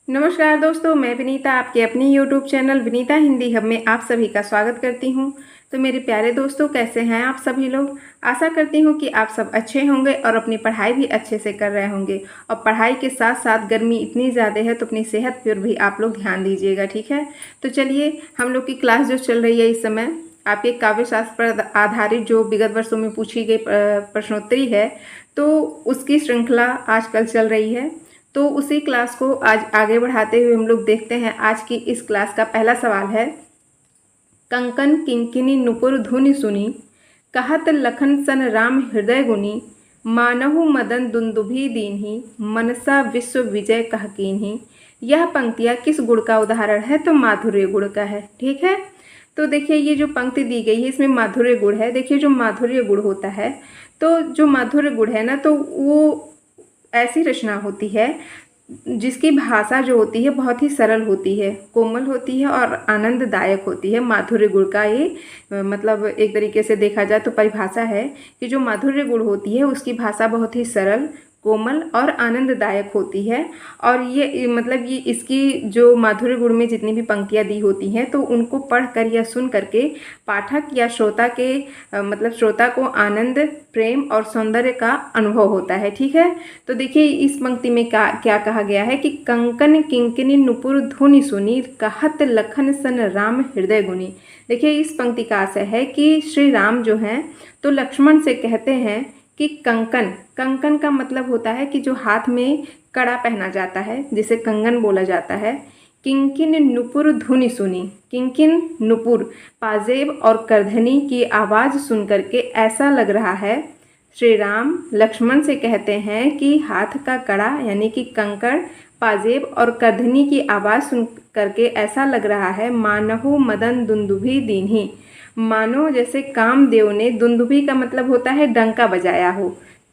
नमस्कार दोस्तों, मैं विनीता आपके अपनी YouTube channel Vinita Hindi hub में आप सभी का स्वागत करती हूं। तो मेरे प्यारे दोस्तों, कैसे हैं आप सभी लोग। आशा करती हूं कि आप सब अच्छे होंगे और अपनी पढ़ाई भी अच्छे से कर रहे होंगे। और पढ़ाई के साथ साथ गर्मी इतनी ज़्यादा है तो अपनी सेहत पर भी आप लोग ध्यान दीजिएगा, ठीक है। तो चलिए, हम लोग की क्लास जो चल रही है इस समय आपके काव्य शास्त्र पर आधारित जो विगत वर्षों में पूछी गई प्रश्नोत्तरी है, तो उसकी श्रृंखला आजकल चल रही है। तो उसी क्लास को आज आगे बढ़ाते हुए हम लोग देखते हैं। आज की इस क्लास का पहला सवाल है, कंकन किंकिनी नुपुर धुनि सुनी, कहत लखन सन राम हृदय गुनी, मानहु मदन दुंदुभि दीन्ही, मनसा विश्व विजय कह कीन्ही। यह पंक्तियाँ किस गुण का उदाहरण है? तो माधुर्य गुण का है, ठीक है। तो देखिए, ये जो पंक्ति दी गई है इसमें माधुर्य गुण है। देखिए, जो माधुर्य गुण होता है, तो जो माधुर्य गुण है ना, तो वो ऐसी रचना होती है जिसकी भाषा जो होती है बहुत ही सरल होती है, कोमल होती है और आनंददायक होती है। माधुर्य गुण का ये मतलब एक तरीके से देखा जाए तो परिभाषा है कि जो माधुर्य गुण होती है उसकी भाषा बहुत ही सरल, कोमल और आनंददायक होती है। और ये मतलब ये इसकी जो माधुर्य गुण में जितनी भी पंक्तियाँ दी होती हैं, तो उनको पढ़कर या सुन करके पाठक या श्रोता के मतलब श्रोता को आनंद, प्रेम और सौंदर्य का अनुभव होता है, ठीक है। तो देखिए, इस पंक्ति में क्या कहा गया है कि कंकन किंकिनी नुपुर धुनि सुनी, कहत लखन सन राम हृदय गुनी। देखिए, इस पंक्ति का आशय है कि श्री राम जो हैं तो लक्ष्मण से कहते हैं कि कंकन, कंकन का मतलब होता है कि जो हाथ में कड़ा पहना जाता है जिसे कंगन बोला जाता है। किंकिन नुपुर धुनि सुनी, किंकिन नुपुर पाजेब और करधनी की आवाज़ सुन करके ऐसा लग रहा है, श्री राम लक्ष्मण से कहते हैं कि हाथ का कड़ा यानी कि कंकड़, पाजेब और करधनी की आवाज़ सुन करके ऐसा लग रहा है, मानहु मदन दुंदुभि दीन्ही। मानो जैसे कामदेव ने, दुंदुभि का मतलब होता है डंका बजाया हो।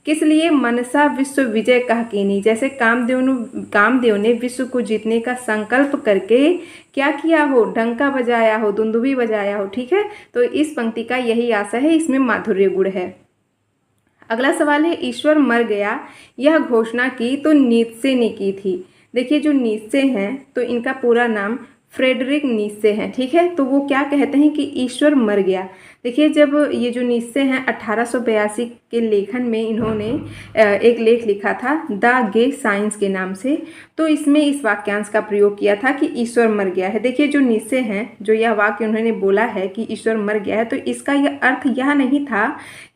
किस लिए? मनसा विश्व विजय कह कीनी, जैसे कामदेव ने विश्व को जीतने का संकल्प करके क्या किया हो? डंका बजाया हो, दुंदुभि बजाया हो, ठीक है। तो इस पंक्ति का यही आशय है, इसमें माधुर्य गुण है। अगला सवाल है, ईश्वर मर गया यह घोषणा की तो नीत्शे ने की थी। देखिए, जो नीत्शे हैं तो इनका पूरा नाम फ्रेडरिक नीत्शे हैं, ठीक है। तो वो क्या कहते हैं कि ईश्वर मर गया। देखिए, जब ये जो नीत्शे हैं 1882 के लेखन में इन्होंने एक लेख लिखा था द गे साइंस के नाम से, तो इसमें इस वाक्यांश का प्रयोग किया था कि ईश्वर मर गया है। देखिए, जो नीत्शे हैं, जो यह वाक्य उन्होंने बोला है कि ईश्वर मर गया है, तो इसका यह अर्थ यह नहीं था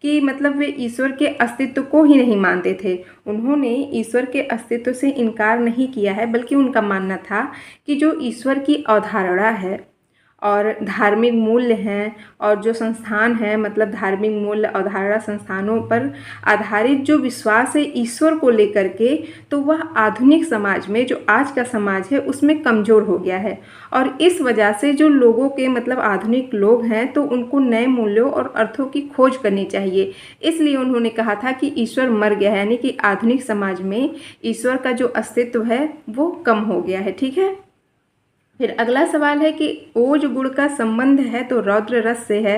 कि मतलब वे ईश्वर के अस्तित्व को ही नहीं मानते थे। उन्होंने ईश्वर के अस्तित्व से इनकार नहीं किया है, बल्कि उनका मानना था कि जो ईश्वर की अवधारणा है और धार्मिक मूल्य हैं और जो संस्थान है, मतलब धार्मिक मूल्य अवधारणा संस्थानों पर आधारित जो विश्वास है ईश्वर को लेकर के, तो वह आधुनिक समाज में, जो आज का समाज है, उसमें कमज़ोर हो गया है। और इस वजह से जो लोगों के मतलब आधुनिक लोग हैं, तो उनको नए मूल्यों और अर्थों की खोज करनी चाहिए। इसलिए उन्होंने कहा था कि ईश्वर मर गया है, यानी कि आधुनिक समाज में ईश्वर का जो अस्तित्व है वो कम हो गया है, ठीक है। फिर अगला सवाल है कि ओज गुण का संबंध है तो रौद्र रस से है,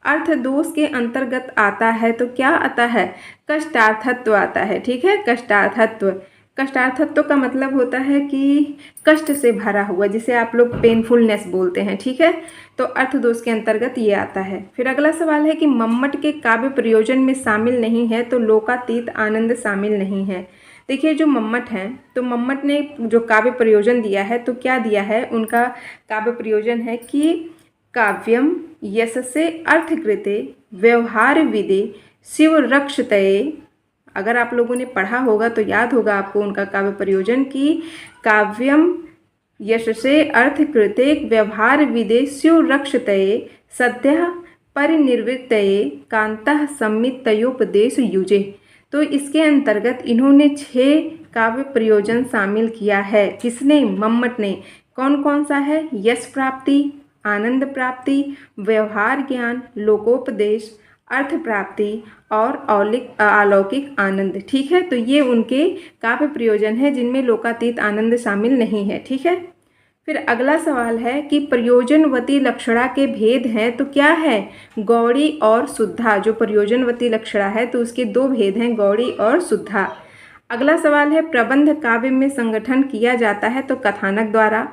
अर्थ दोष के अंतर्गत आता है तो क्या आता है? कष्टार्थत्व आता है, ठीक है। कष्टार्थत्व, कष्टार्थत्व का मतलब होता है कि कष्ट से भरा हुआ, जिसे आप लोग पेनफुलनेस बोलते हैं, ठीक है। तो अर्थ दोष के अंतर्गत ये आता है। फिर अगला सवाल है कि मम्मट के काव्य प्रयोजन में शामिल नहीं है तो लोकातीत आनंद शामिल नहीं है। देखिए, जो मम्मट हैं, तो मम्मट ने जो काव्य प्रयोजन दिया है, तो क्या दिया है? उनका काव्य प्रयोजन है कि काव्यम यशसे अर्थकृते व्यवहार विदे शिव रक्षतये। अगर आप लोगों ने पढ़ा होगा तो याद होगा आपको उनका काव्य प्रयोजन की काव्यम यशसे अर्थकृते व्यवहार विदे शिव रक्षतये सद्यः परिनिर्वृत्तये कांतः संमितयोपदेश युजे। तो इसके अंतर्गत इन्होंने 6 काव्य प्रयोजन शामिल किया है। किसने? मम्मट ने। कौन कौन सा है? यश प्राप्ति, आनंद प्राप्ति, व्यवहार ज्ञान, लोकोपदेश, अर्थ प्राप्ति और अलौकिक आनंद, ठीक है। तो ये उनके काव्य प्रयोजन है जिनमें लोकातीत आनंद शामिल नहीं है, ठीक है। फिर अगला सवाल है कि प्रयोजनवती लक्षणा के भेद हैं तो क्या है? गौड़ी और शुद्धा। जो प्रयोजनवती लक्षणा है तो उसके 2 भेद हैं, गौड़ी और शुद्धा। अगला सवाल है, प्रबंध काव्य में संगठन किया जाता है तो कथानक द्वारा।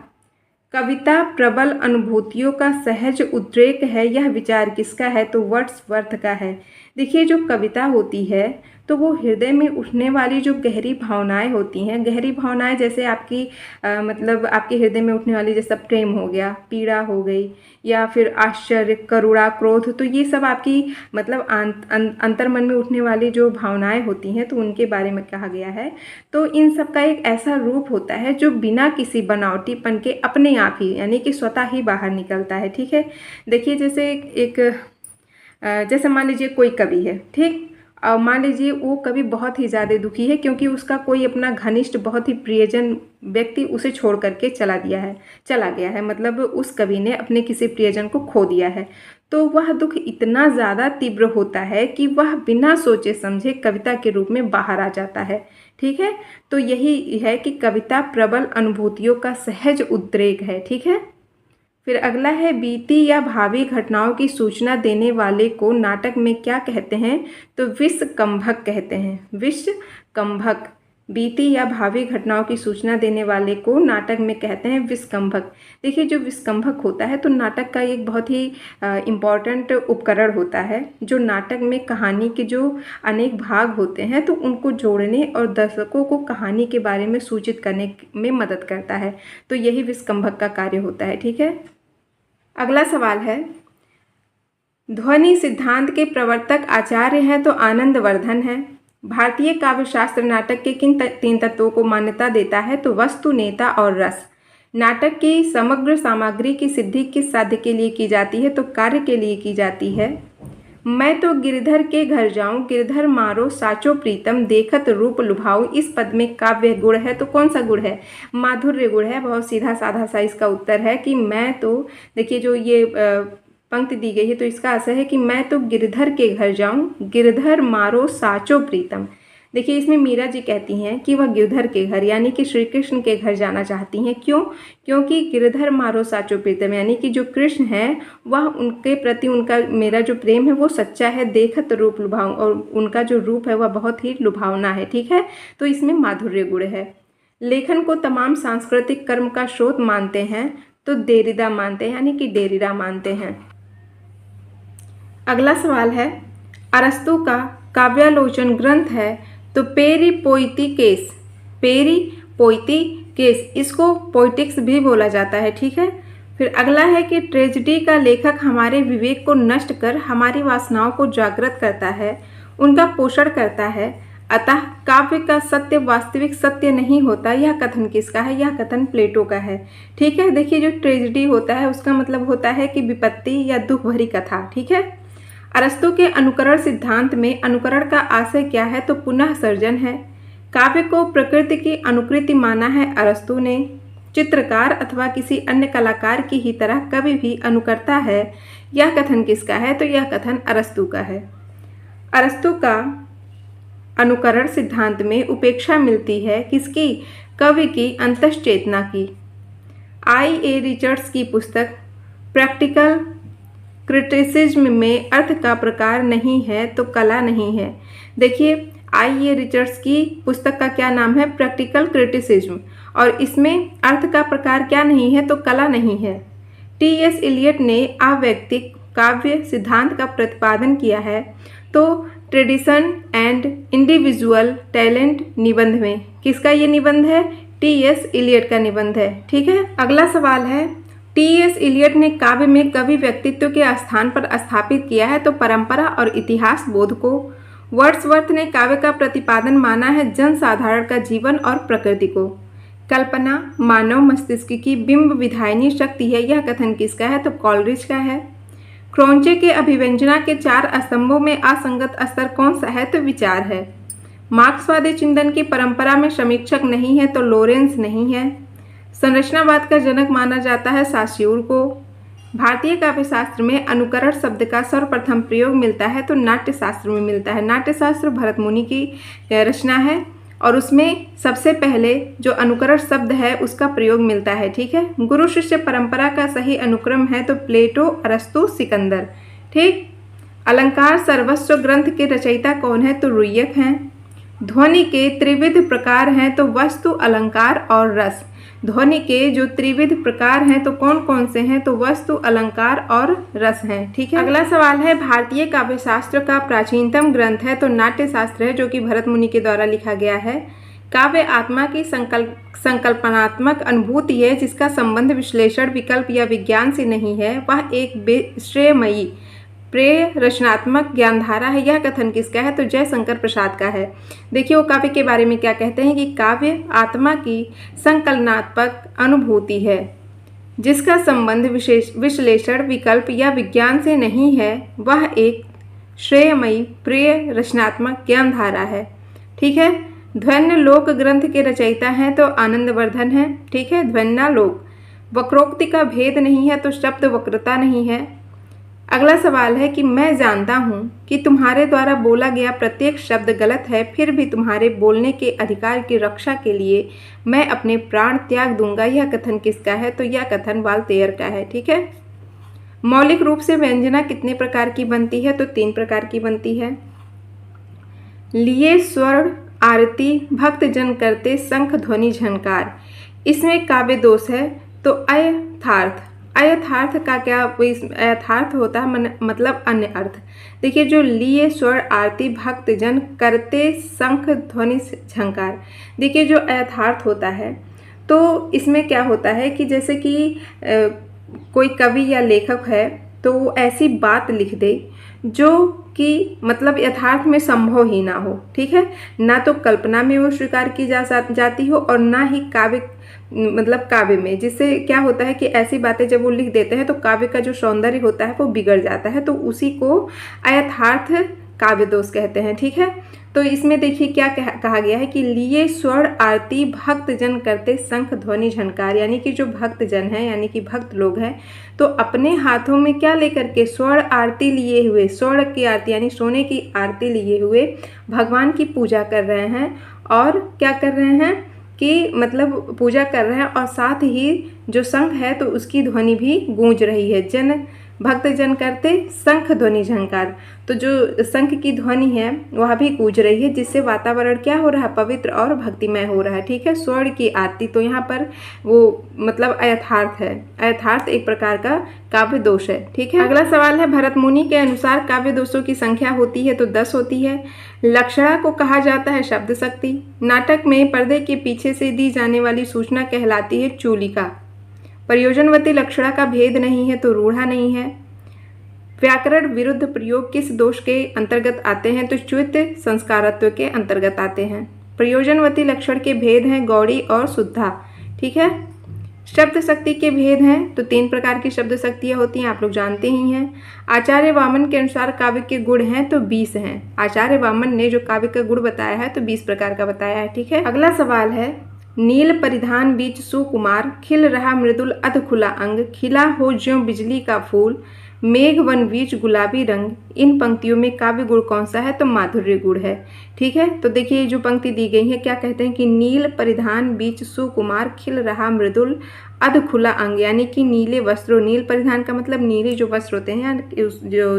कविता प्रबल अनुभूतियों का सहज उद्रेक है, यह विचार किसका है? तो वर्ड्सवर्थ का है। देखिए, जो कविता होती है तो वो हृदय में उठने वाली जो गहरी भावनाएं होती हैं, गहरी भावनाएं जैसे आपकी मतलब आपके हृदय में उठने वाली, जैसा प्रेम हो गया, पीड़ा हो गई, या फिर आश्चर्य, करुणा, क्रोध, तो ये सब आपकी मतलब अंतर्मन में उठने वाली जो भावनाएं होती हैं, तो उनके बारे में कहा गया है। तो इन सब का एक ऐसा रूप होता है जो बिना किसी बनावटीपन के अपने आप ही, यानी कि स्वतः ही बाहर निकलता है। ठीक है, देखिए जैसे जैसे मान लीजिए कोई कवि है, ठीक, और मान लीजिए वो कवि बहुत ही ज़्यादा दुखी है क्योंकि उसका कोई अपना घनिष्ठ, बहुत ही प्रियजन व्यक्ति उसे छोड़ करके चला गया है, मतलब उस कवि ने अपने किसी प्रियजन को खो दिया है। तो वह दुख इतना ज़्यादा तीव्र होता है कि वह बिना सोचे समझे कविता के रूप में बाहर आ जाता है। ठीक है, तो यही है कि कविता प्रबल अनुभूतियों का सहज उद्रेक है। ठीक है, फिर अगला है, बीती या भावी घटनाओं की सूचना देने वाले को नाटक में क्या कहते हैं? तो विषकंभक कहते हैं। विषकंभक, बीती या भावी घटनाओं की सूचना देने वाले को नाटक में कहते हैं विषकंभक। देखिए, जो विषकंभक होता है तो नाटक का एक बहुत ही इम्पॉर्टेंट उपकरण होता है, जो नाटक में कहानी के जो अनेक भाग होते हैं तो उनको जोड़ने और दर्शकों को कहानी के बारे में सूचित करने में मदद करता है। तो यही विषकंभक का कार्य होता है। ठीक है, अगला सवाल है, ध्वनि सिद्धांत के प्रवर्तक आचार्य हैं तो आनंदवर्धन है। भारतीय काव्य शास्त्र नाटक के किन 3 तत्वों को मान्यता देता है? तो वस्तु, नेता और रस। नाटक की समग्र सामग्री की सिद्धि किस साध्य के लिए की जाती है? तो कार्य के लिए की जाती है। मैं तो गिरधर के घर जाऊं, गिरधर मारो साचो प्रीतम, देखत रूप लुभाऊं। इस पद में काव्य गुण है, तो कौन सा गुण है? माधुर्य गुण है। बहुत सीधा साधा सा इसका उत्तर है कि मैं तो, देखिए जो ये पंक्ति दी गई है तो इसका आशय है कि मैं तो गिरधर के घर जाऊं, गिरधर मारो साचो प्रीतम। देखिए, इसमें मीरा जी कहती हैं कि वह गिरधर के घर, यानी कि श्री कृष्ण के घर जाना चाहती हैं। क्यों? क्योंकि गिरधर मारो साचो प्रीतम, यानी कि जो कृष्ण है वह उनके प्रति, उनका मेरा जो प्रेम है वो सच्चा है। देखत रूप लुभाऊं, और उनका जो रूप है वह बहुत ही लुभावना है। ठीक है, तो इसमें माधुर्य गुण है। लेखन को तमाम सांस्कृतिक कर्म का स्रोत मानते हैं तो देरिदा मानते हैं, यानी कि डेरिडा मानते हैं। अगला सवाल है, अरस्तु का काव्यालोचन ग्रंथ है तो पेरी पोइती केस। पेरी पोइती केस, इसको पोइटिक्स भी बोला जाता है। ठीक है, फिर अगला है कि ट्रेजेडी का लेखक हमारे विवेक को नष्ट कर हमारी वासनाओं को जागृत करता है, उनका पोषण करता है, अतः काव्य का सत्य वास्तविक सत्य नहीं होता। यह कथन किसका है? यह कथन प्लेटो का है। ठीक है, देखिए जो ट्रेजेडी होता है उसका मतलब होता है कि विपत्ति या दुख भरी कथा। ठीक है, अरस्तु के अनुकरण सिद्धांत में अनुकरण का आशय क्या है? तो पुनः सर्जन है। काव्य को प्रकृति की अनुकृति माना है अरस्तु ने। चित्रकार अथवा किसी अन्य कलाकार की ही तरह कभी भी अनुकरता है। यह कथन किसका है? तो यह कथन अरस्तु का है। अरस्तु का अनुकरण सिद्धांत में उपेक्षा मिलती है किसकी? कवि की अंतश्चेतना की। I.A. रिचर्ड्स की पुस्तक प्रैक्टिकल क्रिटिसिज्म में अर्थ का प्रकार नहीं है तो कला नहीं है। देखिए, I.A. रिचर्ड्स की पुस्तक का क्या नाम है? प्रैक्टिकल क्रिटिसिज्म, और इसमें अर्थ का प्रकार क्या नहीं है? तो कला नहीं है। T.S. इलियट ने अवैयक्तिक काव्य सिद्धांत का प्रतिपादन किया है तो ट्रेडिशन एंड इंडिविजुअल टैलेंट निबंध में। किसका ये निबंध है? T.S. इलियट का निबंध है। ठीक है, अगला सवाल है, T.S. इलियट ने काव्य में कवि व्यक्तित्व के स्थान पर स्थापित किया है तो परंपरा और इतिहास बोध को। वर्ड्सवर्थ ने काव्य का प्रतिपादन माना है जनसाधारण का जीवन और प्रकृति को। कल्पना मानव मस्तिष्क की बिंब विधायनी शक्ति है। यह कथन किसका है? तो कॉलरिज का है। क्रोंचे के अभिव्यंजना के 4 स्तंभों में असंगत स्तर कौन सा है? तो विचार है। मार्क्सवादी चिंतन की परंपरा में समीक्षक नहीं है तो लोरेंस नहीं है। संरचनावाद का जनक माना जाता है सास्यूर को। भारतीय काव्यशास्त्र में अनुकरण शब्द का सर्वप्रथम प्रयोग मिलता है तो नाट्यशास्त्र में मिलता है। नाट्यशास्त्र भरत मुनि की रचना है और उसमें सबसे पहले जो अनुकरण शब्द है उसका प्रयोग मिलता है। ठीक है, गुरु शिष्य परंपरा का सही अनुक्रम है तो प्लेटो, अरस्तु, सिकंदर। ठीक, अलंकार सर्वस्व ग्रंथ के रचयिता कौन है? तो रुय्यक हैं। ध्वनि के त्रिविध प्रकार हैं तो वस्तु, अलंकार और रस। ध्वनि के जो त्रिविध प्रकार हैं तो कौन कौन से हैं, तो वस्तु, अलंकार और रस हैं। ठीक है। अगला सवाल है, भारतीय काव्य शास्त्र का प्राचीनतम ग्रंथ है तो नाट्य शास्त्र है, जो कि भरत मुनि के द्वारा लिखा गया है। काव्य आत्मा की संकल्पनात्मक अनुभूति है, जिसका संबंध विश्लेषण, विकल्प या विज्ञान से नहीं है। वह एक श्रेयमयी प्रेय रचनात्मक ज्ञानधारा है। यह कथन किसका है, तो जयशंकर प्रसाद का है। देखिए वो काव्य के बारे में क्या कहते हैं कि काव्य आत्मा की संकलनात्मक अनुभूति है, जिसका संबंध विश्लेषण, विकल्प या विज्ञान से नहीं है। वह एक श्रेयमयी प्रेय रचनात्मक ज्ञानधारा है। ठीक है। ध्वन्यालोक ग्रंथ के रचयिता हैं तो आनंदवर्धन है। ठीक है। ध्वन्यालोक, वक्रोक्ति का भेद नहीं है तो शब्द वक्रता नहीं है। अगला सवाल है कि मैं जानता हूँ कि तुम्हारे द्वारा बोला गया प्रत्येक शब्द गलत है, फिर भी तुम्हारे बोलने के अधिकार की रक्षा के लिए मैं अपने प्राण त्याग दूंगा। यह कथन किसका है, तो यह कथन वाल्तेयर का है। ठीक है। मौलिक रूप से व्यंजना कितने प्रकार की बनती है, तो 3 प्रकार की बनती है। लिए स्वर्ण आरती भक्तजन करते शंख ध्वनि झनकार। इसमें काव्य दोष है तो अयथार्थ। अयथार्थ का क्या, अयथार्थ होता है मतलब अन्य अर्थ। देखिए जो लिए स्वर आरती भक्तजन करते शंख ध्वनि झंकार, देखिए जो अयथार्थ होता है तो इसमें क्या होता है कि जैसे कि कोई कवि या लेखक है तो वो ऐसी बात लिख दे जो कि मतलब यथार्थ में संभव ही ना हो। ठीक है। ना तो कल्पना में वो स्वीकार की जाती हो और ना ही काव्य मतलब काव्य में, जिससे क्या होता है कि ऐसी बातें जब वो लिख देते हैं तो काव्य का जो सौंदर्य होता है वो बिगड़ जाता है, तो उसी को अयथार्थ काव्य दोष कहते हैं। ठीक है। तो इसमें देखिए क्या कहा गया है कि लिए स्वर्ण आरती भक्त जन करते शंख ध्वनि झनकार, यानी कि जो भक्त जन हैं यानी कि भक्त लोग हैं तो अपने हाथों में क्या लेकर के स्वर्ण आरती लिए हुए, स्वर्ण की आरती यानी सोने की आरती लिए हुए भगवान की पूजा कर रहे हैं। और क्या कर रहे हैं कि मतलब पूजा कर रहे हैं और साथ ही जो शंख है तो उसकी ध्वनि भी गूंज रही है। भक्त जन करते शंख ध्वनि झंकार, तो जो शंख की ध्वनि है वह भी गूंज रही है, जिससे वातावरण क्या हो रहा है, पवित्र और भक्तिमय हो रहा है। ठीक है। स्वर्ण की आरती, तो यहाँ पर वो मतलब अयथार्थ है। अयथार्थ एक प्रकार का काव्य दोष है। ठीक है। अगला सवाल है, भरत मुनि के अनुसार काव्य दोषों की संख्या होती है तो 10 होती है। लक्षणा को कहा जाता है शब्द शक्ति। नाटक में पर्दे के पीछे से दी जाने वाली सूचना कहलाती है चूलिका। प्रयोजनवती लक्षणा का भेद नहीं है तो रूढ़ा नहीं है। व्याकरण विरुद्ध प्रयोग किस दोष के अंतर्गत आते हैं, तो च्युत संस्कारत्व के अंतर्गत आते हैं। प्रयोजनवती लक्षण के भेद हैं गौड़ी और शुद्धा। ठीक है। शब्द शक्ति के भेद हैं तो 3 प्रकार की शब्द शक्तियाँ होती हैं, आप लोग जानते ही हैं। आचार्य वामन के अनुसार काव्य के गुण हैं तो 20 हैं। आचार्य वामन ने जो काव्य का गुण बताया है तो 20 प्रकार का बताया है। ठीक है। अगला सवाल है, नील परिधान बीच सुकुमार, खिल रहा मृदुल अध खुला अंग, खिला हो ज्यों बिजली का फूल, मेघ वन बीच गुलाबी रंग। इन पंक्तियों में काव्य गुण कौन सा है, तो माधुर्य गुण है। ठीक है। तो देखिए जो पंक्ति दी गई है क्या कहते हैं कि नील परिधान बीच सुकुमार, खिल रहा मृदुल अध खुला अंग, यानी कि नीले वस्त्रों, नील परिधान का मतलब नीले जो वस्त्र होते हैं,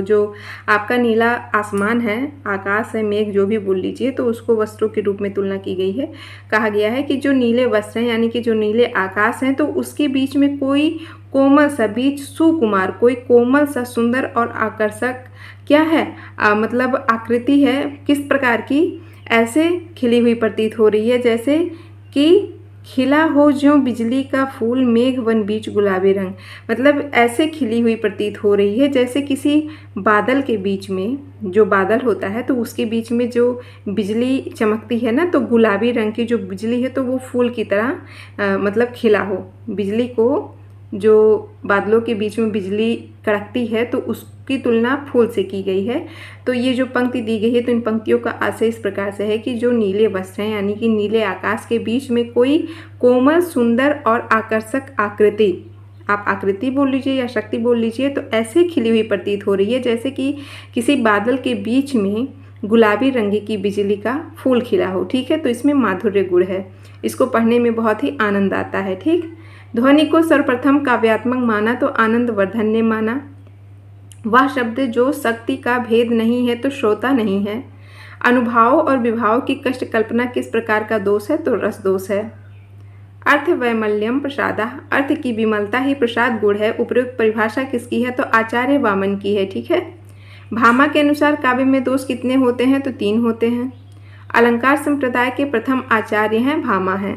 जो आपका नीला आसमान है, आकाश है, मेघ जो भी बोल लीजिए, तो उसको वस्त्रों के रूप में तुलना की गई है। कहा गया है कि जो नीले वस्त्र हैं यानी कि जो नीले आकाश हैं तो उसके बीच में कोई कोमल सा, बीच सुकुमार, कोई कोमल सा सुंदर और आकर्षक क्या है मतलब आकृति है। किस प्रकार की, ऐसे खिली हुई प्रतीत हो रही है जैसे कि खिला हो ज्यों बिजली का फूल, मेघ वन बीच गुलाबी रंग, मतलब ऐसे खिली हुई प्रतीत हो रही है जैसे किसी बादल के बीच में, जो बादल होता है तो उसके बीच में जो बिजली चमकती है ना, तो गुलाबी रंग की जो बिजली है तो वो फूल की तरह मतलब खिला हो। बिजली को, जो बादलों के बीच में बिजली कड़कती है तो उसकी तुलना फूल से की गई है। तो ये जो पंक्ति दी गई है तो इन पंक्तियों का आशय इस प्रकार से है कि जो नीले वस्त्र हैं यानी कि नीले आकाश के बीच में कोई कोमल, सुंदर और आकर्षक आकृति, आप आकृति बोल लीजिए या शक्ति बोल लीजिए, तो ऐसे खिली हुई प्रतीत हो रही है जैसे कि किसी बादल के बीच में गुलाबी रंग की बिजली का फूल खिला हो। ठीक है। तो इसमें माधुर्य गुण है, इसको पढ़ने में बहुत ही आनंद आता है। ठीक। ध्वनि को सर्वप्रथम काव्यात्मक माना तो आनंदवर्धन ने माना। वह शब्द जो शक्ति का भेद नहीं है तो श्रोता नहीं है। अनुभाव और विभाव की कष्ट कल्पना किस प्रकार का दोष है? तो रस दोष है। अर्थ वैमल्यम प्रसादा, अर्थ की विमलता ही प्रसाद गुण है। उपयुक्त परिभाषा किसकी है? तो आचार्य वामन की है। ठीक है। भामा के अनुसार काव्य में दोष कितने होते हैं? तो 3 होते हैं। अलंकार संप्रदाय के प्रथम आचार्य हैं भामा हैं।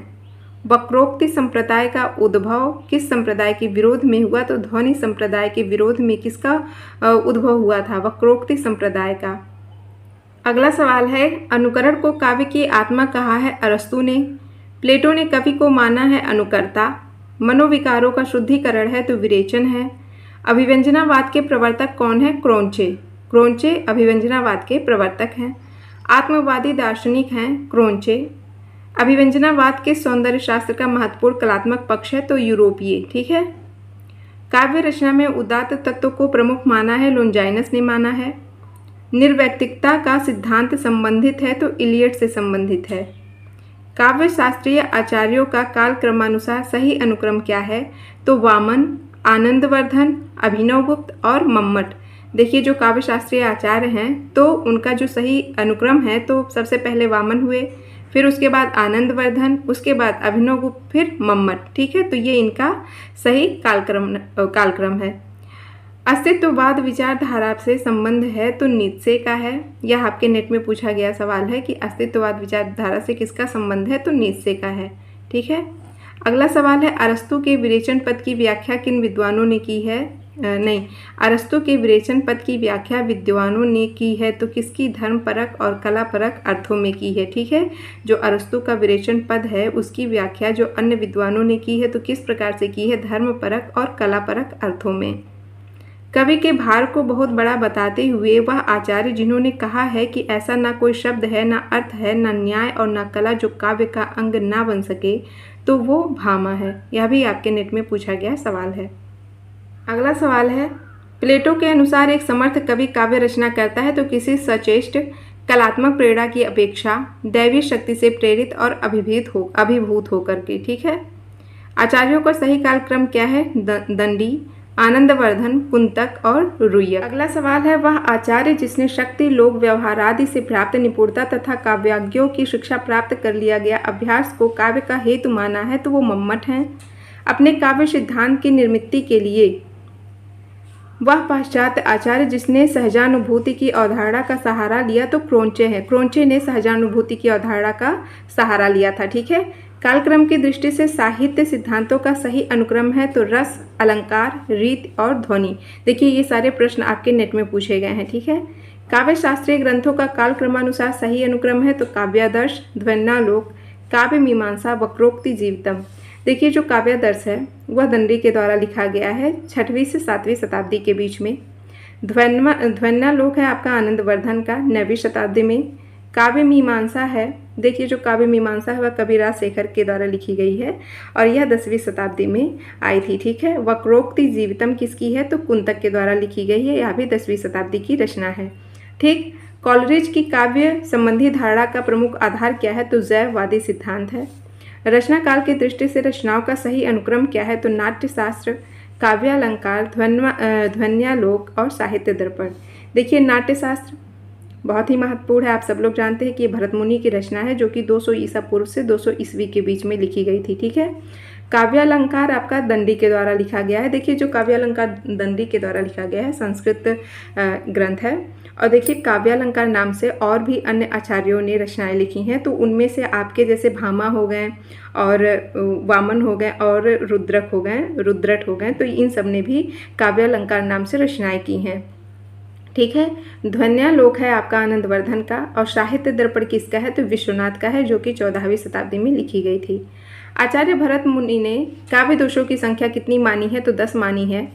वक्रोक्ति संप्रदाय का उद्भव किस संप्रदाय के विरोध में हुआ? तो ध्वनि संप्रदाय के विरोध में किसका उद्भव हुआ था? वक्रोक्ति संप्रदाय का। अगला सवाल है, अनुकरण को काव्य की आत्मा कहा है अरस्तु ने। प्लेटो ने कवि को माना है अनुकर्ता। मनोविकारों का शुद्धिकरण है तो विरेचन है। अभिव्यंजनावाद के प्रवर्तक कौन है? क्रोंचे। क्रोंचे अभिव्यंजनावाद के प्रवर्तक हैं। आत्मवादी दार्शनिक हैं क्रोंचे। अभिव्यंजनावाद के सौंदर्य शास्त्र का महत्वपूर्ण कलात्मक पक्ष है तो यूरोपीय। ठीक है। काव्य रचना में उदात्त तत्व को प्रमुख माना है लोंजाइनस ने माना है। निर्वैयक्तिकता का सिद्धांत संबंधित है तो इलियट से संबंधित है। काव्य शास्त्रीय आचार्यों का काल क्रमानुसार सही अनुक्रम क्या है? तो वामन, आनंदवर्धन, अभिनवगुप्त और मम्मट। देखिए जो काव्य शास्त्रीय आचार्य हैं तो उनका जो सही अनुक्रम है तो सबसे पहले वामन हुए, फिर उसके बाद आनंदवर्धन, उसके बाद अभिनवगुप्त, फिर मम्मट। ठीक है। तो ये इनका सही कालक्रम है। अस्तित्ववाद विचारधारा से संबंध है तो नीत्शे का है। यह आपके नेट में पूछा गया सवाल है कि अस्तित्ववाद विचारधारा से किसका संबंध है? तो नीत्शे का है। ठीक है। अगला सवाल है, अरस्तु के विरेचन पद की व्याख्या किन विद्वानों ने की है? अरस्तु के विरेचन पद की व्याख्या विद्वानों ने की है तो किसकी? धर्मपरक और कलापरक अर्थों में की है। ठीक है। जो अरस्तु का विरेचन पद है उसकी व्याख्या जो अन्य विद्वानों ने की है तो किस प्रकार से की है? धर्मपरक और कलापरक अर्थों में। कवि के भार को बहुत बड़ा बताते हुए वह आचार्य जिन्होंने कहा है कि ऐसा ना कोई शब्द है, ना अर्थ है, ना न्याय और ना कला जो काव्य का अंग ना बन सके, तो वो भामा है। यह भी आपके नेट में पूछा गया सवाल है। अगला सवाल है, प्लेटो के अनुसार एक समर्थ कवि काव्य रचना करता है तो किसी सचेष्ट कलात्मक प्रेरणा की अपेक्षा दैवीय शक्ति से प्रेरित और अभिभूत होकर के। ठीक है। आचार्यों का सही कालक्रम क्या है? दंडी, आनंदवर्धन, कुंतक और रुय्यक। अगला सवाल है, वह आचार्य जिसने शक्ति, लोक व्यवहार आदि से प्राप्त निपुणता तथा काव्याज्ञों की शिक्षा प्राप्त कर लिया गया अभ्यास को काव्य का हेतु माना है तो वो मम्मट हैं। अपने काव्य सिद्धांत की निर्मित के लिए वह पाश्चात्य आचार्य जिसने सहजानुभूति की अवधारणा का सहारा लिया तो क्रोंचे है। क्रोंचे ने सहजानुभूति की अवधारणा का सहारा लिया था। ठीक है। कालक्रम की दृष्टि से साहित्य सिद्धांतों का सही अनुक्रम है तो रस, अलंकार, रीत और ध्वनि। देखिए ये सारे प्रश्न आपके नेट में पूछे गए हैं। ठीक है। काव्य शास्त्रीय ग्रंथों का काल क्रमानुसार सही अनुक्रम है तो काव्यादर्श, ध्वन्यालोक, काव्य मीमांसा, वक्रोक्ति जीवितम। देखिए जो काव्यादर्श है वह दंडी के द्वारा लिखा गया है 6वीं से 7वीं शताब्दी के बीच में। ध्वन्यालोक है आपका आनंदवर्धन का 9वीं शताब्दी में। काव्य मीमांसा है, देखिए जो काव्य मीमांसा है वह कबीरदास शेखर के द्वारा लिखी गई है और यह 10वीं शताब्दी में आई थी। ठीक है। वक्रोक्ति जीवितम किसकी है? तो कुंतक के द्वारा लिखी गई है। यह भी 10वीं शताब्दी की रचना है। ठीक। कॉलरिज की काव्य संबंधी धारणा का प्रमुख आधार क्या है? तो जैववादी सिद्धांत है। रचना काल की दृष्टि से रचनाओं का सही अनुक्रम क्या है? तो नाट्यशास्त्र, काव्यालंकार, ध्वन्यालोक और साहित्य दर्पण। देखिए नाट्यशास्त्र बहुत ही महत्वपूर्ण है। आप सब लोग जानते हैं कि ये भरत मुनि की रचना है जो कि 200 ईसा पूर्व से 200 ईस्वी के बीच में लिखी गई थी। ठीक है। काव्यालंकार आपका दंडी के द्वारा लिखा गया है। देखिए जो काव्यालंकार दंडी के द्वारा लिखा गया है संस्कृत ग्रंथ है। और देखिए काव्यालंकार नाम से और भी अन्य आचार्यों ने रचनाएं लिखी हैं तो उनमें से आपके जैसे भामा हो गए और वामन हो गए और रुद्रट हो गए तो इन सब ने भी काव्यालंकार नाम से रचनाएं की हैं। ठीक है। ध्वन्यालोक है आपका आनंदवर्धन का और साहित्य दर्पण किसका है? तो विश्वनाथ का है जो कि 14वीं शताब्दी में लिखी गई थी। आचार्य भरत मुनि ने काव्य दोषों की संख्या कितनी मानी है? तो 10 मानी है।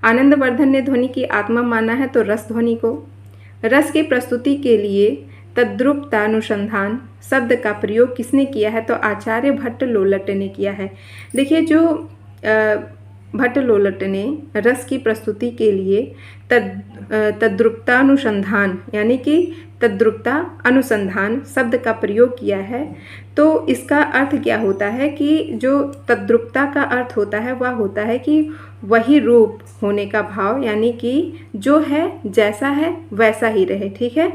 आनंदवर्धन ने ध्वनि की आत्मा माना है तो रस ध्वनि को। रस की प्रस्तुति के लिए तद्रुपतानुसंधान शब्द का प्रयोग किसने किया है? तो आचार्य भट्ट लोलट ने किया है। देखिए जो भट्ट लोलट ने रस की प्रस्तुति के लिए तद्रुपतानुसंधान यानी कि तद्रुपता अनुसंधान शब्द का प्रयोग किया है तो इसका अर्थ क्या होता है कि जो तद्रुपता का अर्थ होता है वह होता है कि वही रूप होने का भाव, यानी कि जो है जैसा है वैसा ही रहे। ठीक है।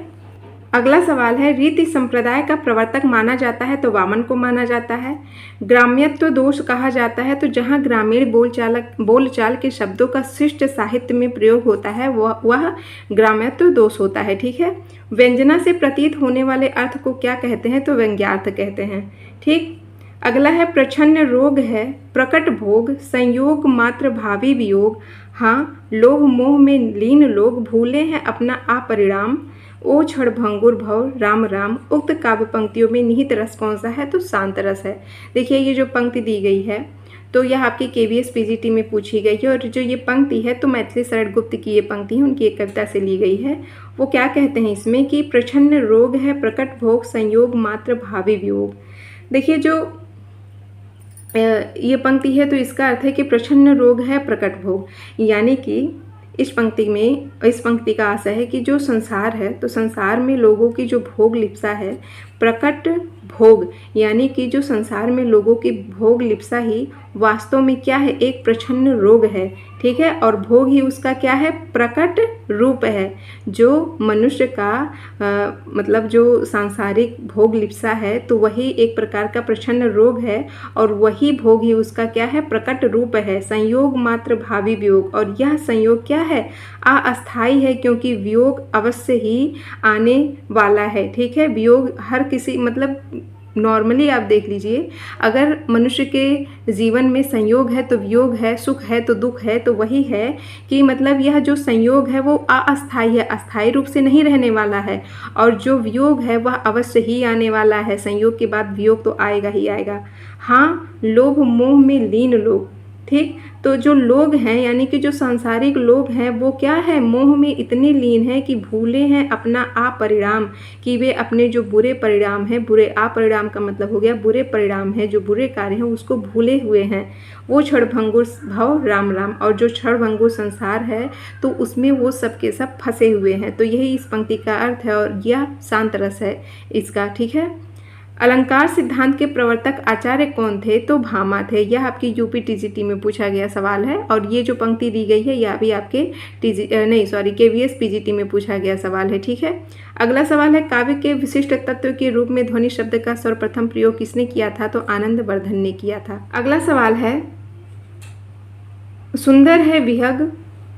अगला सवाल है, रीति संप्रदाय का प्रवर्तक माना जाता है तो वामन को माना जाता है। ग्राम्यत्व दोष कहा जाता है तो जहाँ ग्रामीण बोलचाल के शब्दों का शिष्ट साहित्य में प्रयोग होता है वह ग्राम्यत्व दोष होता है। ठीक है। व्यंजना से प्रतीत होने वाले अर्थ को क्या कहते हैं तो व्यंग्यार्थ कहते हैं। ठीक। अगला है, प्रच्छन्न रोग है प्रकट भोग, संयोग मात्र भावी वियोग, हाँ लोभ मोह में लीन लोग, भूले हैं अपना अपरिणाम, ओ क्षण भंगुर भव राम राम। उक्त काव्य पंक्तियों में निहित रस कौन सा है तो शांत रस है। देखिए ये जो पंक्ति दी गई है तो यह आपकी KVS PGT में पूछी गई है, और जो ये पंक्ति है तो मैथिली शरण गुप्त की ये पंक्ति है, उनकी एक कविता से ली गई है। वो क्या कहते हैं इसमें कि प्रच्छन्न रोग है प्रकट भोग, संयोग मात्र भावी वियोग। देखिए जो ये पंक्ति है तो इसका अर्थ है कि प्रच्छन्न रोग है प्रकट भोग, यानी कि इस पंक्ति का आशय है कि जो संसार है तो संसार में लोगों की जो भोग लिप्सा है, प्रकट भोग यानी कि जो संसार में लोगों की भोग लिप्सा ही वास्तव में क्या है, एक प्रच्छन्न रोग है। ठीक है। और भोग ही उसका क्या है, प्रकट रूप है। जो मनुष्य का मतलब जो सांसारिक भोग लिप्सा है तो वही एक प्रकार का प्रच्छन्न रोग है, और वही भोग ही उसका क्या है, प्रकट रूप है। संयोग मात्र भावी वियोग, और यह संयोग क्या है, अस्थायी है, क्योंकि वियोग अवश्य ही आने वाला है। ठीक है। वियोग हर किसी मतलब नॉर्मली आप देख लीजिए, अगर मनुष्य के जीवन में संयोग है तो वियोग है, सुख है तो दुख है, तो वही है कि मतलब यह जो संयोग है वो अस्थायी है, अस्थायी रूप से नहीं रहने वाला है, और जो वियोग है वह अवश्य ही आने वाला है। संयोग के बाद वियोग तो आएगा ही आएगा। हाँ लोभ मोह में लीन लोग। ठीक। तो जो लोग हैं यानी कि जो सांसारिक लोग हैं वो क्या है, मोह में इतने लीन हैं कि भूले हैं अपना अपरिणाम, कि वे अपने जो बुरे परिणाम हैं, बुरे अपरिणाम का मतलब हो गया बुरे परिणाम है, जो बुरे कार्य हैं उसको भूले हुए हैं। वो क्षणभंगुर भव राम राम, और जो क्षणभंगुर संसार है तो उसमें वो सब के सब फंसे हुए हैं। तो यही इस पंक्ति का अर्थ है, और यह शांत रस है इसका। ठीक है। अलंकार सिद्धांत के प्रवर्तक आचार्य कौन थे तो भामा थे। यह आपकी UP TGT में पूछा गया सवाल है, और ये जो पंक्ति दी गई है यह भी आपके KVS PGT में पूछा गया सवाल है। ठीक है। अगला सवाल है, काव्य के विशिष्ट तत्व के रूप में ध्वनि शब्द का सर्वप्रथम प्रयोग किसने किया था तो आनंदवर्धन ने किया था। अगला सवाल है, सुंदर है विहग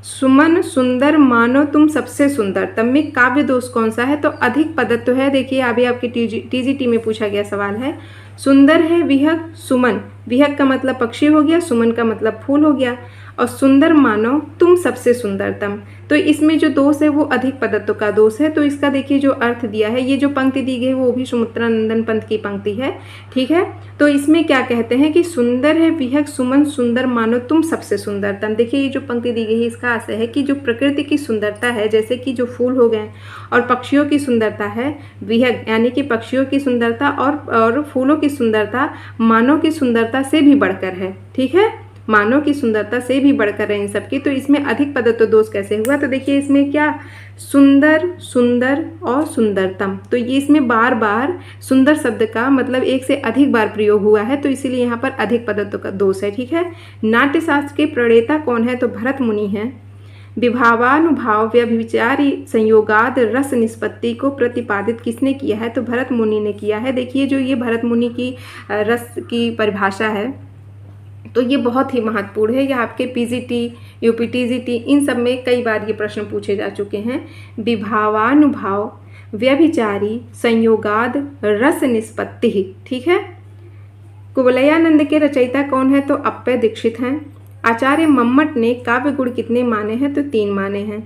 सुमन सुंदर मानो तुम सबसे सुंदर, तब में काव्य दोष कौन सा है तो अधिक पदत्व है। देखिए अभी आपके TGT में पूछा गया सवाल है। सुंदर है विहग सुमन, विहग का मतलब पक्षी हो गया, सुमन का मतलब फूल हो गया, और सुंदर मानो तुम सबसे सुंदरतम, तो इसमें जो दोष है वो अधिक पदत्व का दोष है। तो इसका देखिए जो अर्थ दिया है, ये जो पंक्ति दी गई वो भी सुमित्रानंदन पंत की पंक्ति है। ठीक है। तो इसमें क्या कहते हैं कि सुंदर है विहग सुमन सुंदर मानो तुम सबसे सुंदरतम। देखिए ये जो पंक्ति दी गई है इसका आशय है कि जो प्रकृति की सुंदरता है, जैसे कि जो फूल हो गए, और पक्षियों की सुंदरता है विहग यानी कि पक्षियों की सुंदरता और फूलों की सुंदरता मानव की सुंदरता से भी बढ़कर है। ठीक है। मानव की सुंदरता से भी बढ़कर है इन सबकी। तो इसमें अधिक पदत्व दोष कैसे हुआ तो देखिए इसमें क्या, सुंदर सुंदर और सुंदरतम, तो ये इसमें बार बार सुंदर शब्द का मतलब एक से अधिक बार प्रयोग हुआ है, तो इसीलिए यहाँ पर अधिक पदत्व का दोष है। ठीक है। नाट्यशास्त्र के प्रणेता कौन है तो भरत मुनि हैं। विभावानुभाव व्यभिचारी संयोगाद रस निष्पत्ति को प्रतिपादित किसने किया है तो भरत मुनि ने किया है। देखिए जो ये भरत मुनि की रस की परिभाषा है तो ये बहुत ही महत्वपूर्ण है। यह आपके PGT UP TGT इन सब में कई बार ये प्रश्न पूछे जा चुके हैं। विभावानुभाव व्यभिचारी संयोगाद रस निष्पत्ति। ठीक है। कुवलयानंद के रचयिता कौन है तो अप्पय दीक्षित हैं। आचार्य मम्मट ने काव्य गुण कितने माने हैं तो 3 माने हैं।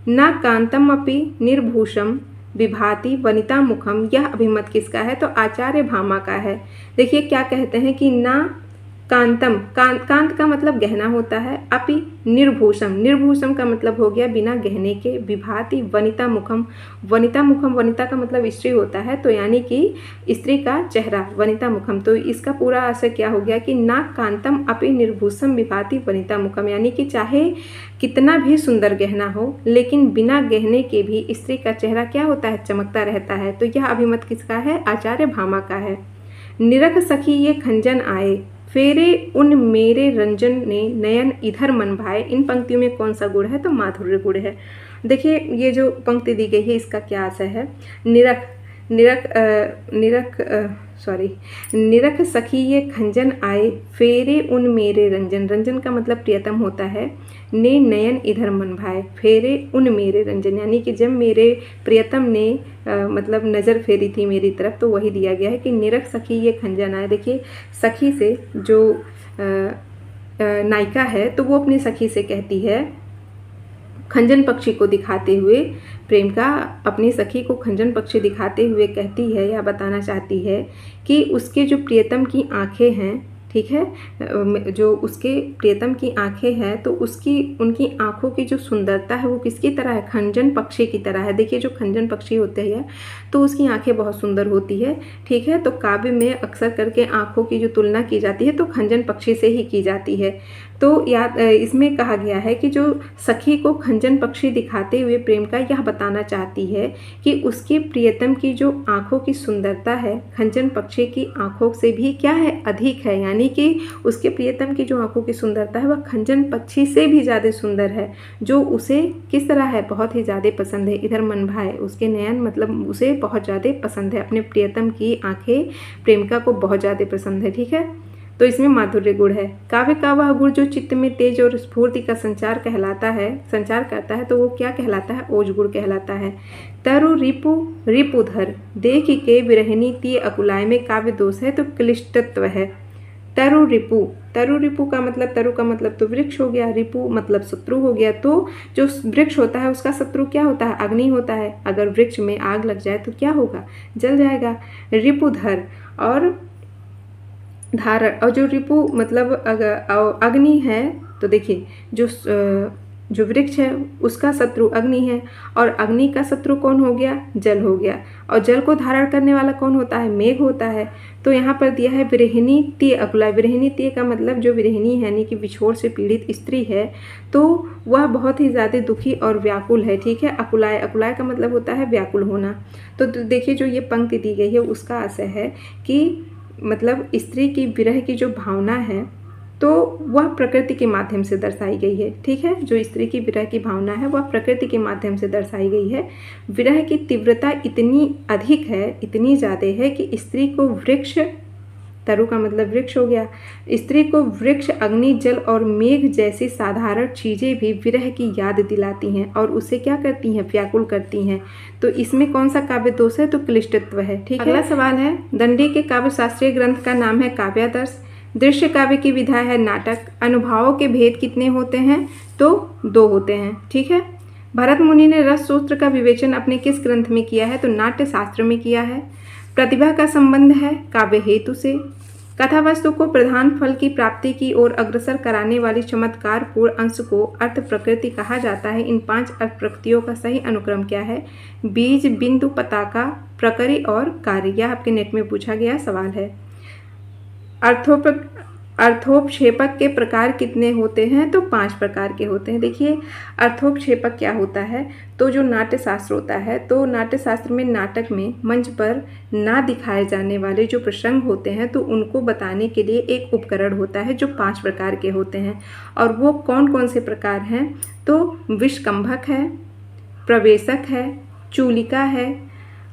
न कांतम अपि निर्भूषम विभाति वनिता मुखम, यह अभिमत किसका है तो आचार्य भामा का है। देखिए क्या कहते हैं कि ना कांतम, कांत का मतलब गहना होता है, अपि निर्भूषम, निर्भूषम का मतलब हो गया बिना गहने के, विभाति वनिता मुखम, वनिता मुखम वनिता का मतलब स्त्री होता है, तो यानी कि स्त्री का चेहरा वनिता मुखम। तो इसका पूरा आशय क्या हो गया कि ना कांतम अपि निर्भूषम विभाति वनिता मुखम, यानी कि चाहे कितना भी सुंदर गहना हो लेकिन बिना गहने के भी स्त्री का चेहरा क्या होता है, चमकता रहता है। तो यह अभिमत किसका है, आचार्य भामा का है। निरख सखी ये खंजन आए, फेरे उन मेरे रंजन ने नयन इधर मन भाए, इन पंक्तियों में कौन सा गुण है तो माधुर्य गुण है। देखिए ये जो पंक्ति दी गई है इसका क्या आशय है। निरख निरख निरख सॉरी निरख सखी ये खंजन आए, फेरे उन मेरे रंजन। रंजन का मतलब प्रियतम होता है। ने नयन इधर मन भाए, फेरे उन मेरे रंजन, यानी कि जब मेरे प्रियतम ने मतलब नज़र फेरी थी मेरी तरफ, तो वही दिया गया है कि निरख सखी ये खंजन आए। देखिए सखी से जो नायिका है तो वो अपनी सखी से कहती है, खंजन पक्षी को दिखाते हुए, प्रेमिका अपनी सखी को खंजन पक्षी दिखाते हुए कहती है या बताना चाहती है कि उसके जो प्रियतम की आंखें हैं, ठीक है, जो उसके प्रियतम की आंखें हैं तो उनकी आंखों की जो सुंदरता है वो किसकी तरह है, खंजन पक्षी की तरह है। देखिए जो खंजन पक्षी होते हैं तो उसकी आंखें बहुत सुंदर होती है, ठीक है। तो काव्य में अक्सर करके आंखों की जो तुलना की जाती है तो खंजन पक्षी से ही की जाती है। तो याद इसमें कहा गया है कि जो सखी को खंजन पक्षी दिखाते हुए प्रेमिका यह बताना चाहती है कि उसके प्रियतम की जो आंखों की सुंदरता है खंजन पक्षी की आंखों से भी क्या है, अधिक है। यानी कि उसके प्रियतम की जो आंखों की सुंदरता है वह खंजन पक्षी से भी ज़्यादा सुंदर है, जो उसे किस तरह है, बहुत ही ज़्यादा पसंद है। इधर मन भाए, उसके नयन मतलब उसे बहुत ज़्यादा पसंद है, अपने प्रियतम की आंखें प्रेमिका को बहुत ज़्यादा पसंद है, ठीक है। तो इसमें माधुर्य गुण है। काव्य का वह गुण जो चित्त में तेज और स्फूर्ति का संचार करता है, तो वो क्या कहलाता है, ओज गुण कहलाता है। तरु रिपु रिपुधर देख के विरहिणी ती अकुलाय में काव्य दोष है तो क्लिष्टत्व है। तरु रिपु का मतलब तो वृक्ष हो गया, रिपु मतलब शत्रु हो गया। तो जो वृक्ष होता है उसका शत्रु क्या होता है, अग्नि होता है। अगर वृक्ष में आग लग जाए तो क्या होगा, जल जाएगा। रिपुधर और धारण, और जो रिपु मतलब अग्नि है, तो देखिए जो वृक्ष है उसका शत्रु अग्नि है, और अग्नि का शत्रु कौन हो गया, जल हो गया। और जल को धारण करने वाला कौन होता है, मेघ होता है। तो यहाँ पर दिया है विरहिणी ती अकुलाय। विरहिणी ती का मतलब जो विरहिणी है यानी कि विछोड़ से पीड़ित स्त्री है, तो वह बहुत ही ज़्यादा दुखी और व्याकुल है, ठीक है। अकुलाय, अकुलाय का मतलब होता है व्याकुल होना। तो देखिए जो ये पंक्ति दी गई है उसका आशय है कि मतलब स्त्री की विरह की जो भावना है तो वह प्रकृति के माध्यम से दर्शाई गई है, ठीक है। जो स्त्री की विरह की भावना है वह प्रकृति के माध्यम से दर्शाई गई है। विरह की तीव्रता इतनी अधिक है, इतनी ज़्यादा है कि स्त्री को वृक्ष, तरु का मतलब वृक्ष हो गया, स्त्री को वृक्ष, अग्नि, जल और मेघ जैसी साधारण चीज़ें भी विरह की याद दिलाती हैं और उसे क्या करती हैं, व्याकुल करती हैं। तो इसमें कौन सा काव्य दोष है, तो क्लिष्टत्व है, ठीक है। अगला सवाल है, दंडी के काव्य शास्त्रीय ग्रंथ का नाम है काव्यादर्श। दृश्य काव्य की विधा है नाटक। अनुभावों के भेद कितने होते हैं, तो 2 होते हैं, ठीक है। भरत मुनि ने रस सूत्र का विवेचन अपने किस ग्रंथ में किया है, तो नाट्य शास्त्र में किया है। प्रतिभा का संबंध है काव्य हेतु से। कथा वस्तु को प्रधान फल की प्राप्ति की ओर अग्रसर कराने वाली चमत्कारपूर्ण अंश को अर्थ प्रकृति कहा जाता है। इन 5 अर्थ प्रकृतियों का सही अनुक्रम क्या है, बीज, बिंदु, पताका, प्रकरी और कार्य। यह आपके नेट में पूछा गया सवाल है। अर्थोपक्षेपक के प्रकार कितने होते हैं, तो 5 प्रकार के होते हैं। देखिए अर्थोपक्षेपक क्या होता है, तो जो नाट्य शास्त्र होता है, तो नाट्य शास्त्र में नाटक में मंच पर ना दिखाए जाने वाले जो प्रसंग होते हैं तो उनको बताने के लिए एक उपकरण होता है जो 5 प्रकार के होते हैं। और वो कौन कौन से प्रकार हैं, तो विष्कंभक है, प्रवेशक है, चूलिका है,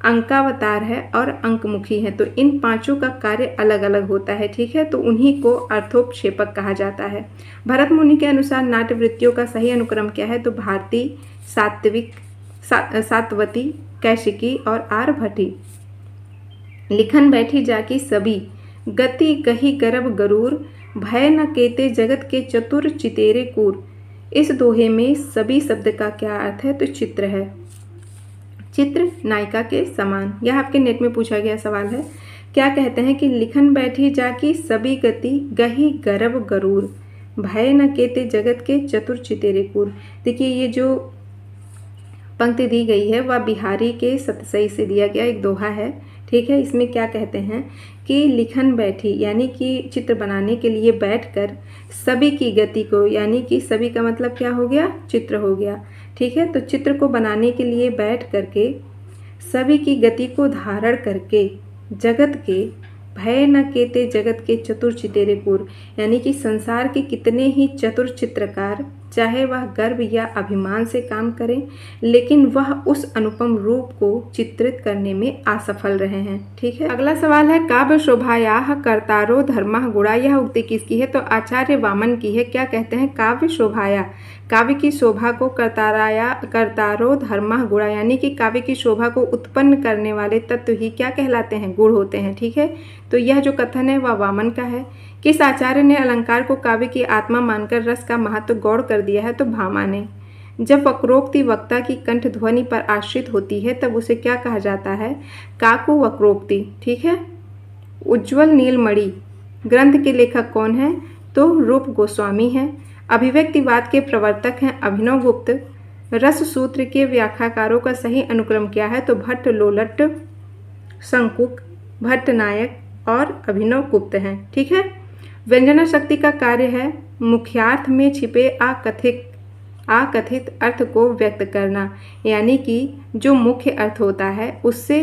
अंकावतार है और अंकमुखी है। तो इन 5 का कार्य अलग अलग होता है, ठीक है। तो उन्हीं को अर्थोपक्षेपक कहा जाता है। भरत मुनि के अनुसार नाट्य वृत्तियों का सही अनुक्रम क्या है, तो भारती, सात्वती, कैशिकी और आरभटी। लिखन बैठी जाकी सभी, गति गही गर्भ गरूर, भय न केते जगत के चतुर चितेरे कूर। इस दोहे में सभी शब्द का क्या अर्थ है, तो चित्र है। चित्र नायिका के समान। यह आपके नेट में पूछा गया सवाल है। क्या कहते हैं कि लिखन बैठी जाकी सभी गति गही गर्भ गरूर, भय न केते जगत के चतुर चितेरे कूर। देखिए ये जो पंक्ति दी गई है वह बिहारी के सतसई से दिया गया एक दोहा है, ठीक है। इसमें क्या कहते हैं कि लिखन बैठी यानी कि चित्र बनाने के लिए बैठकर सभी की गति को, यानी कि सभी का मतलब क्या हो गया, चित्र हो गया, ठीक है। तो चित्र को बनाने के लिए बैठ करके सभी की गति को धारण करके जगत के भय न केते जगत के चतुर चितेरे कूर, यानी कि संसार के कितने ही चतुर चित्रकार चाहे वह गर्व या अभिमान से काम करें, लेकिन वह उस अनुपम रूप को चित्रित करने में असफल रहे हैं। ठीक है, अगला सवाल है काव्य शोभायाः कर्तारो धर्मः गुणा। यह उक्ति किसकी है? तो आचार्य वामन की है। क्या कहते हैं? काव्य शोभाया, काव्य की शोभा को कर्तारो धर्मः गुणा, यानी कि काव्य की शोभा को उत्पन्न करने वाले तत्व ही क्या कहलाते हैं? गुण होते हैं। ठीक है, तो यह जो कथन है वह वामन का है। किस आचार्य ने अलंकार को काव्य की आत्मा मानकर रस का महत्व गौड़ कर दिया है? तो भामा ने। जब वक्रोक्ति वक्ता की कंठ ध्वनि पर आश्रित होती है तब उसे क्या कहा जाता है? काकु वक्रोक्ति। ठीक है, उज्ज्वल नीलमणि ग्रंथ के लेखक कौन है? तो रूप गोस्वामी हैं। अभिव्यक्तिवाद के प्रवर्तक हैं अभिनव गुप्त। रस सूत्र के व्याख्याकारों का सही अनुक्रम क्या है? तो भट्ट, लोलट, शंकुक, भट्ट नायक और अभिनव गुप्त हैं। ठीक है, व्यंजना शक्ति का कार्य है मुख्यार्थ में छिपे आकथित अर्थ को व्यक्त करना, यानी कि जो मुख्य अर्थ होता है उससे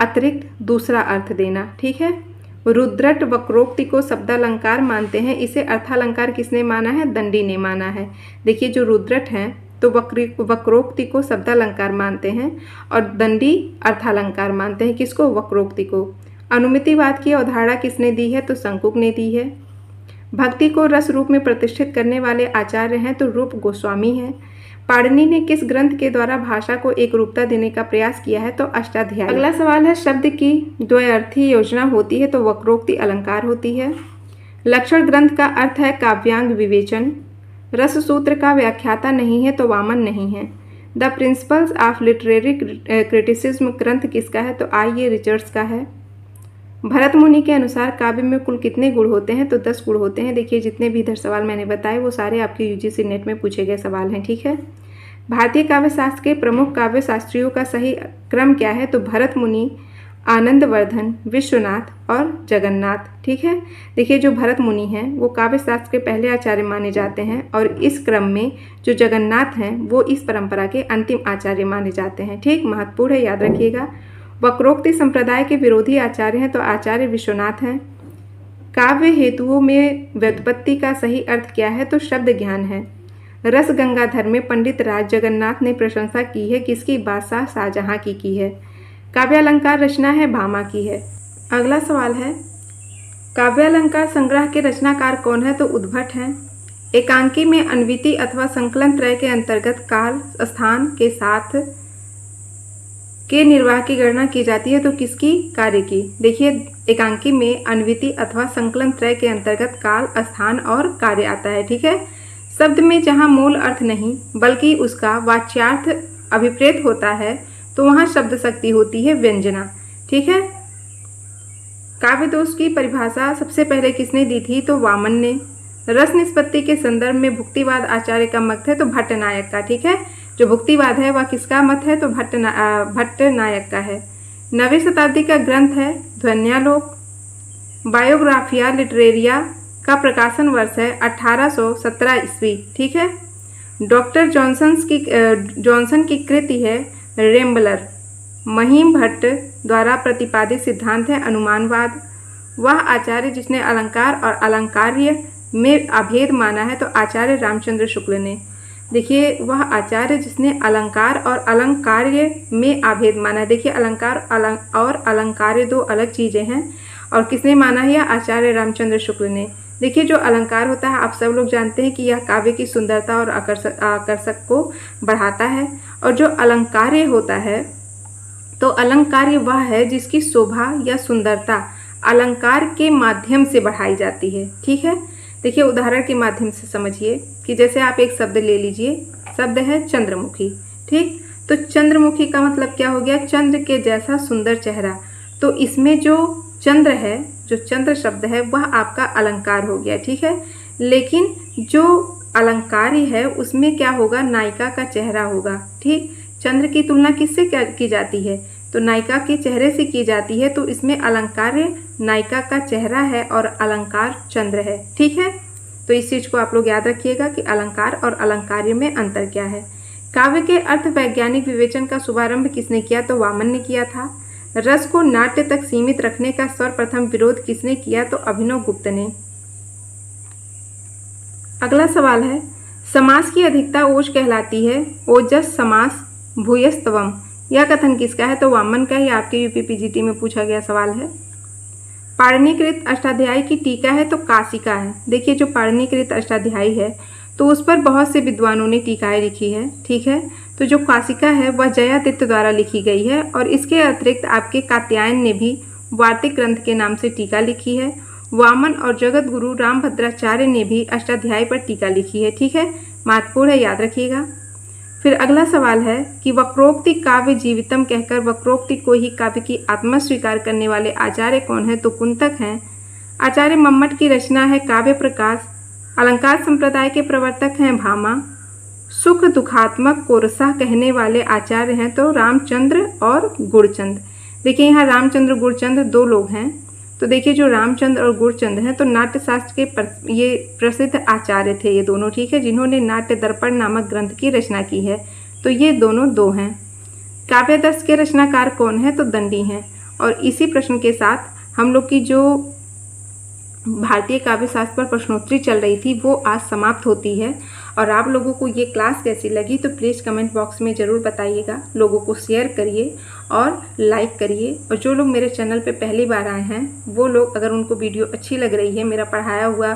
अतिरिक्त दूसरा अर्थ देना। ठीक है, रुद्रट वक्रोक्ति को शब्दालंकार मानते हैं। इसे अर्थालंकार किसने माना है? दंडी ने माना है। देखिए, जो रुद्रट हैं तो वक्रोक्ति को शब्दालंकार मानते हैं और दंडी अर्थालंकार मानते हैं। किसको? वक्रोक्ति को। अनुमितिवाद की अवधारणा किसने दी है? तो शंकुक ने दी है। भक्ति को रस रूप में प्रतिष्ठित करने वाले आचार्य हैं तो रूप गोस्वामी हैं। पाणिनि ने किस ग्रंथ के द्वारा भाषा को एक रूपता देने का प्रयास किया है? तो अष्टाध्यायी। अगला सवाल है शब्द की द्वयर्थी योजना होती है तो वक्रोक्ति अलंकार होती है। लक्षण ग्रंथ का अर्थ है काव्यांग विवेचन। रस सूत्र का व्याख्याता नहीं है तो वामन नहीं है। The principles of literary criticism ग्रंथ किसका है? तो आई रिचर्ड्स का है। भरत मुनि के अनुसार काव्य में कुल कितने गुण होते हैं? तो 10 गुण होते हैं। देखिए, जितने भी इधर सवाल मैंने बताए वो सारे आपके यूजीसी नेट में पूछे गए सवाल हैं। ठीक है, भारतीय काव्य शास्त्र के प्रमुख काव्य शास्त्रियों का सही क्रम क्या है? तो भरत मुनि, आनंदवर्धन, विश्वनाथ और जगन्नाथ। ठीक है, देखिए जो भरत मुनि हैं वो काव्य शास्त्र के पहले आचार्य माने जाते हैं और इस क्रम में जो जगन्नाथ हैं वो इस परंपरा के अंतिम आचार्य माने जाते हैं। ठीक, महत्वपूर्ण है, याद रखिएगा। वक्रोक्ति संप्रदाय के विरोधी आचार्य हैं तो आचार्य विश्वनाथ हैं। काव्य हेतुओं में व्युत्पत्ति का सही अर्थ क्या है? तो शब्द ज्ञान है। रस गंगाधर में पंडित राज जगन्नाथ ने प्रशंसा की है किसकी? बादशाह शाहजहां की है। काव्यालंकार रचना है भामा की है। अगला सवाल है काव्यालंकार संग्रह के रचनाकार कौन है? तो उद्भट हैं। एकांकी में अन्विति अथवा संकलन त्रय के अंतर्गत काल स्थान के साथ के निर्वाह की गणना की जाती है तो किसकी? कार्य की। देखिए, एकांकी में अन्विति अथवा संकलन त्रय के अंतर्गत काल, स्थान और कार्य आता है। ठीक है, शब्द में जहाँ मूल अर्थ नहीं बल्कि उसका वाच्यार्थ अभिप्रेत होता है तो वहाँ शब्द शक्ति होती है व्यंजना। ठीक है, काव्य दोष की परिभाषा सबसे पहले किसने दी थी? तो वामन ने। रस निष्पत्ति के संदर्भ में भुक्तिवाद आचार्य का मत है तो भट्ट नायक का। ठीक है, जो भुक्तिवाद है वह किसका मत है? तो भट्ट नायक का है। 9वीं शताब्दी का ग्रंथ है ध्वन्यालोक। बायोग्राफिया लिटरेरिया का प्रकाशन वर्ष है 1817 ईस्वी। ठीक है, डॉक्टर जॉनसन की कृति है रेम्बलर। महिम भट्ट द्वारा प्रतिपादित सिद्धांत है अनुमानवाद। वह आचार्य जिसने अलंकार और अलंकार्य में अभेद माना है तो आचार्य रामचंद्र शुक्ल ने। देखिए, वह आचार्य जिसने अलंकार और अलंकार्य में अभेद माना है। देखिए, अलंकार और अलंकार्य दो अलग चीज़ें हैं और किसने माना है? यह आचार्य रामचंद्र शुक्ल ने। देखिए, जो अलंकार होता है आप सब लोग जानते हैं कि यह काव्य की सुंदरता और आकर्षक को बढ़ाता है और जो अलंकार्य होता है तो अलंकार्य वह है जिसकी शोभा या सुंदरता अलंकार के माध्यम से बढ़ाई जाती है। ठीक है, देखिए उदाहरण के माध्यम से समझिए कि जैसे आप एक शब्द ले लीजिए, शब्द है चंद्रमुखी। ठीक, तो चंद्रमुखी का मतलब क्या हो गया? चंद्र के जैसा सुंदर चेहरा। तो इसमें जो चंद्र है, जो चंद्र शब्द है वह आपका अलंकार हो गया। ठीक है, लेकिन जो अलंकारी है उसमें क्या होगा? नायिका का चेहरा होगा। ठीक, चंद्र की तुलना किससे क्या की जाती है? तो नायिका के चेहरे से की जाती है। तो इसमें अलंकार्य नायिका का चेहरा है और अलंकार चंद्र है। ठीक है, तो इस चीज़ को आप लोग याद रखिएगा कि अलंकार और अलंकार्य में अंतर क्या है। काव्य के अर्थ वैज्ञानिक विवेचन का शुभारंभ किसने किया? तो वामन ने किया था। रस को नाट्य तक सीमित रखने का सर्वप्रथम विरोध किसने किया? तो अभिनव गुप्त ने। अगला सवाल है समास की अधिकता ओज कहलाती है। ओजस समास भूयस्तवम। यह कथन किसका है? तो वामन का ही आपके यूपी पीजीटी में पूछा गया सवाल है। पाणिनिकृत अष्टाध्यायी की टीका है तो काशिका है। देखिए जो पाणिनिकृत अष्टाध्यायी है तो उस पर बहुत से विद्वानों ने टीकाएं लिखी है, ठीक है। तो जो काशिका है वह जयादित्य द्वारा लिखी गई है और इसके अतिरिक्त आपके कात्यायन ने भी वार्तिक ग्रंथ के नाम से टीका लिखी है। वामन और जगत गुरु रामभद्राचार्य ने भी अष्टाध्यायी पर टीका लिखी है, ठीक है। महत्वपूर्ण है, याद रखिएगा। फिर अगला सवाल है कि वक्रोक्ति काव्य जीवितम कहकर वक्रोक्ति को ही काव्य की आत्मा स्वीकार करने वाले आचार्य कौन है? तो कुंतक हैं। आचार्य मम्मट की रचना है काव्य प्रकाश। अलंकार संप्रदाय के प्रवर्तक हैं भामा। सुख दुखात्मक को रसा कहने वाले आचार्य हैं तो रामचंद्र और गुणचंद। देखिए यहाँ रामचंद्र गुणचंद दो लोग हैं। तो देखिए जो रामचंद्र और गुणचंद हैं तो नाट्यशास्त्र के ये प्रसिद्ध आचार्य थे ये दोनों, ठीक है, जिन्होंने नाट्य दर्पण नामक ग्रंथ की रचना की है। तो ये दोनों दो हैं। काव्यादर्श के रचनाकार कौन है? तो दंडी हैं। और इसी प्रश्न के साथ हम लोग की जो भारतीय काव्य शास्त्र पर प्रश्नोत्तरी चल रही थी वो आज समाप्त होती है। और आप लोगों को ये क्लास कैसी लगी तो प्लीज़ कमेंट बॉक्स में ज़रूर बताइएगा। लोगों को शेयर करिए और लाइक करिए। और जो लोग मेरे चैनल पे पहली बार आए हैं वो लोग, अगर उनको वीडियो अच्छी लग रही है, मेरा पढ़ाया हुआ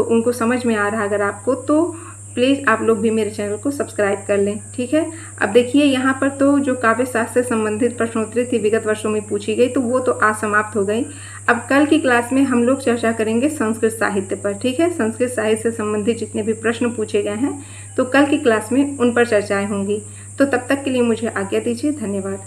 उनको समझ में आ रहा है अगर आपको, तो प्लीज़ आप लोग भी मेरे चैनल को सब्सक्राइब कर लें, ठीक है। अब देखिए यहाँ पर तो जो काव्य शास्त्र से संबंधित प्रश्नोत्तरी थी विगत वर्षों में पूछी गई तो वो तो आज समाप्त हो गई। अब कल की क्लास में हम लोग चर्चा करेंगे संस्कृत साहित्य पर, ठीक है। संस्कृत साहित्य से संबंधित जितने भी प्रश्न पूछे गए हैं तो कल की क्लास में उन पर चर्चाएँ होंगी। तो तब तक के लिए मुझे आज्ञा दीजिए। धन्यवाद।